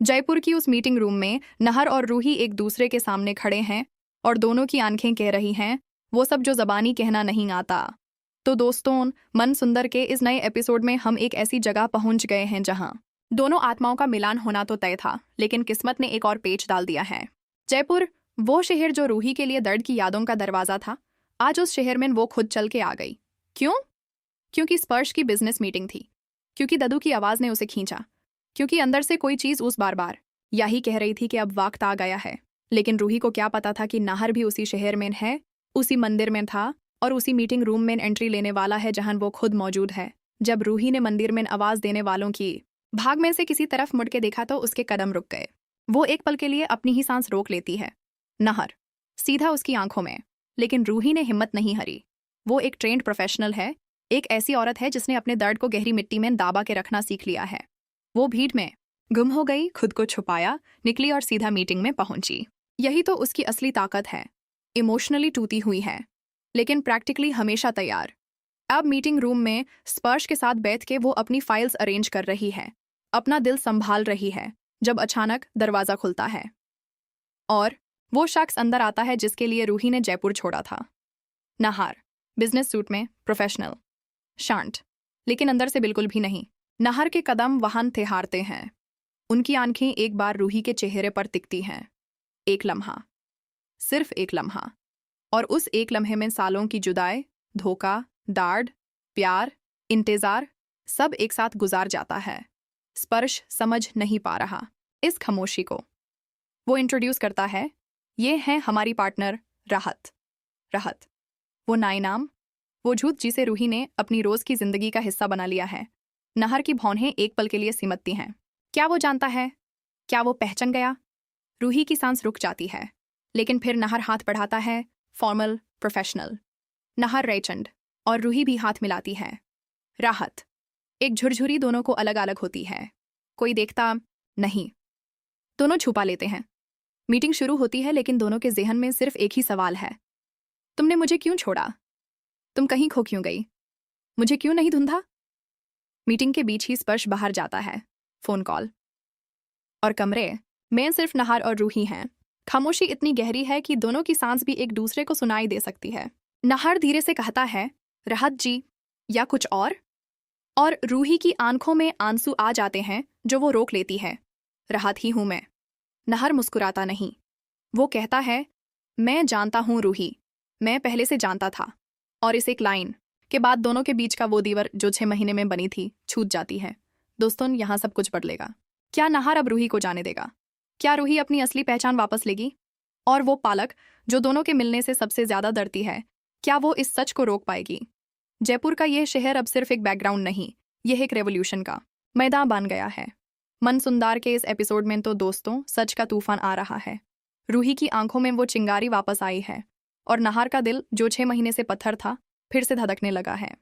जयपुर की उस meeting room में नहर और रूही एक दूसरे के सामने खड़े हैं और दोनों की आंखें कह रही हैं वो सब जो ज़बानी कहना नहीं आता। तो दोस्तों, मन सुंदर के इस नए एपिसोड में हम एक ऐसी जगह पहुंच गए हैं जहां दोनों आत्माओं का मिलान होना तो तय था, लेकिन किस्मत ने एक और पेच डाल दिया है। जयपुर, वो शहर जो रूही के लिए दर्द की यादों का दरवाजा था, आज उस शहर में वो खुद चल के आ गई। क्यों? क्योंकि स्पर्श की बिजनेस मीटिंग थी, क्योंकि ददू की आवाज़ ने उसे खींचा, क्योंकि अंदर से कोई चीज़ उस बार बार यही कह रही थी कि अब वक्त आ गया है। लेकिन रूही को क्या पता था कि नाहर भी उसी शहर में है, उसी मंदिर में था और उसी मीटिंग रूम में एंट्री लेने वाला है जहां वो खुद मौजूद है। जब रूही ने मंदिर में आवाज़ देने वालों की भाग में से किसी तरफ मुड़ के देखा तो उसके कदम रुक गए। वो एक पल के लिए अपनी ही सांस रोक लेती है। नाहर सीधा उसकी आंखों में, लेकिन रूही ने हिम्मत नहीं हारी। वो एक ट्रेंड प्रोफेशनल है, एक ऐसी औरत है जिसने अपने दर्द को गहरी मिट्टी में दाबा के रखना सीख लिया है। वो भीड़ में गुम हो गई, खुद को छुपाया, निकली और सीधा मीटिंग में पहुंची। यही तो उसकी असली ताकत है। इमोशनली टूटी हुई है, लेकिन प्रैक्टिकली हमेशा तैयार। अब मीटिंग रूम में स्पर्श के साथ बैठ के वो अपनी फाइल्स अरेंज कर रही है, अपना दिल संभाल रही है, जब अचानक दरवाज़ा खुलता है और वो शख्स अंदर आता है जिसके लिए रूही ने जयपुर छोड़ा था। नाहर, बिजनेस सूट में, प्रोफेशनल, शांत, लेकिन अंदर से बिल्कुल भी नहीं। नाहर के कदम वाहन थे हारते हैं। उनकी आंखें एक बार रूही के चेहरे पर टिकती हैं। एक लम्हा, सिर्फ एक लम्हा, और उस एक लम्हे में सालों की जुदाई, धोखा, डाढ़, प्यार, इंतजार सब एक साथ गुजार जाता है। स्पर्श समझ नहीं पा रहा इस खामोशी को। वो इंट्रोड्यूस करता है, ये है हमारी पार्टनर राहत। राहत, वो नए नाम, वो झूठ जिसे रूही ने अपनी रोज की जिंदगी का हिस्सा बना लिया है। नाहर की भौहें एक पल के लिए सिमटती हैं। क्या वो जानता है? क्या वो पहचान गया? रूही की सांस रुक जाती है, लेकिन फिर नाहर हाथ बढ़ाता है, फॉर्मल, प्रोफेशनल। नाहर रेचंड और रूही भी हाथ मिलाती है। राहत, एक झुरझुरी दोनों को अलग अलग होती है। कोई देखता नहीं, दोनों छुपा लेते हैं। मीटिंग शुरू होती है, लेकिन दोनों के जहन में सिर्फ एक ही सवाल है, तुमने मुझे क्यों छोड़ा? तुम कहीं खो क्यों गई? मुझे क्यों नहीं ढूंढा? मीटिंग के बीच ही स्पर्श बाहर जाता है। फोन कॉल और कमरे में सिर्फ नाहर और रूही हैं। खामोशी इतनी गहरी है कि दोनों की सांस भी एक दूसरे को सुनाई दे सकती है। नाहर धीरे से कहता है, राहत जी, या कुछ और रूही की आंखों में आंसू आ जाते हैं जो वो रोक लेती है। राहत ही हूं मैं। नाहर मुस्कुराता नहीं। वो कहता है, मैं जानता हूं रूही, मैं पहले से जानता था। और इस एक लाइन के बाद दोनों के बीच का वो दीवार जो 6 महीने में बनी थी छूट जाती है। दोस्तों, यहाँ सब कुछ बदलेगा। क्या नाहर अब रूही को जाने देगा? क्या रूही अपनी असली पहचान वापस लेगी? और वो पालक जो दोनों के मिलने से सबसे ज्यादा डरती है, क्या वो इस सच को रोक पाएगी? जयपुर का यह शहर अब सिर्फ एक बैकग्राउंड नहीं, यह एक रेवोल्यूशन का मैदान बन गया है। मन सुंदर के इस एपिसोड में तो दोस्तों सच का तूफान आ रहा है। रूही की आंखों में वो चिंगारी वापस आई है और नाहर का दिल जो 6 महीने से पत्थर था फिर से धड़कने लगा है।